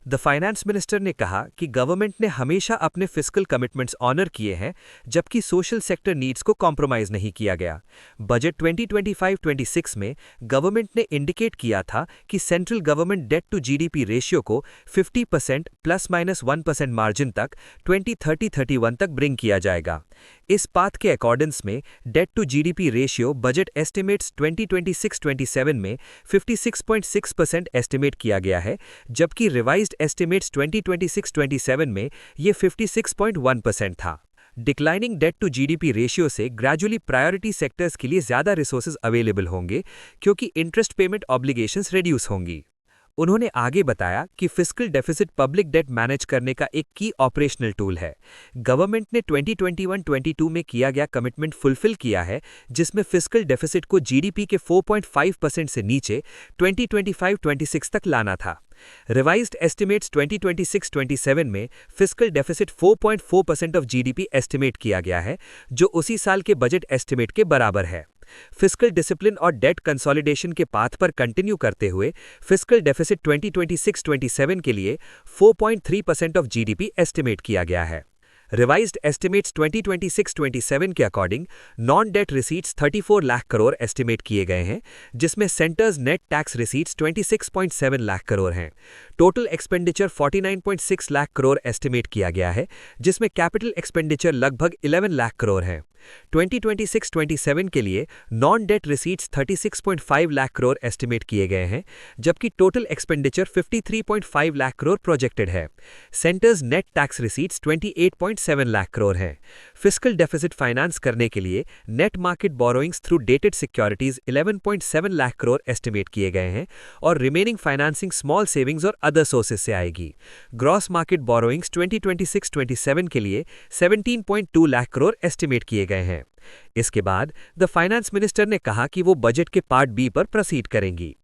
Speaker 2: द फाइनेंस मिनिस्टर ने कहा कि गवर्नमेंट ने हमेशा अपने फिस्कल कमिटमेंट्स ऑनर किए हैं, जबकि सोशल सेक्टर नीड्स को कॉम्प्रोमाइज नहीं किया गया। बजट 2025-26 में गवर्नमेंट ने इंडिकेट किया था कि central government debt to GDP ratio को 50% ±1% मार्जिन तक 2030-31 तक ब्रिंग किया जाएगा। इस पाथ के अकॉर्डेंस में debt to GDP ratio budget estimates 2026-27 में 56.6% एस्टिमेट किया गया है, जबकि रिवाइज्ड एस्टिमेट्स 2026-27 में ये 56.1% था। Declining debt to GDP ratio से ग्रेजुअली प्रायोरिटी सेक्टर्स के लिए ज़्यादा रिसोर्सेज अवेलेबल होंगे, क्योंकि इंटरेस्ट पेमेंट ऑब्लिगेशंस रिड्यूस होंगी। उन्होंने आगे बताया कि fiscal deficit public debt manage करने का एक की ऑपरेशनल टूल है। गवर्नमेंट ने 2021-22 में किया गया कमिटमेंट फुलफिल किया है, जिसमें फिस्कल डेफिसिट को जीडीपी के 4.5% से नीचे 2025-26 तक लाना था। रिवाइज्ड एस्टिमेट्स 2026-27 में fiscal deficit 4.4% of GDP estimate किया गया है, जो उसी साल के बजट एस्टिमेट के बराबर है। फिस्कल डिसिप्लिन और डेट कंसोलिडेशन के पाथ पर कंटिन्यू करते हुए फिस्कल डेफिसिट 2026-27 के लिए 4.3% ऑफ जीडीपी एस्टिमेट किया गया है। रिवाइज्ड एस्टिमेट्स 2026-27 के according non debt receipts 34 lakh crore estimate किए गए हैं, जिसमें centre's net tax receipts 26.7 lakh crore हैं। Total expenditure 49.6 lakh crore estimate किया गया है, जिसमें कैपिटल एक्सपेंडिचर लगभग 11 लाख करोड़ हैं। 2026-27 के लिए non debt receipts 36.5 lakh crore estimate किए गए हैं, जबकि total expenditure 53.5 lakh crore projected है। Centre's net tax receipts 28.7 lakh crore हैं। फिस्कल डेफिसिट फाइनेंस करने के लिए net market borrowings through dated securities 11.7 lakh crore estimate किए गए हैं, और रिमेनिंग फाइनेंसिंग स्मॉल सेविंग्स और अदर सोर्सेज से आएगी। ग्रॉस मार्केट बोरोइंग्स 2026-27 के लिए 17.2 लाख करोड़ एस्टिमेट किए गए हैं। इसके बाद द फाइनेंस मिनिस्टर ने कहा कि वो बजट के पार्ट बी पर प्रोसीड करेंगी।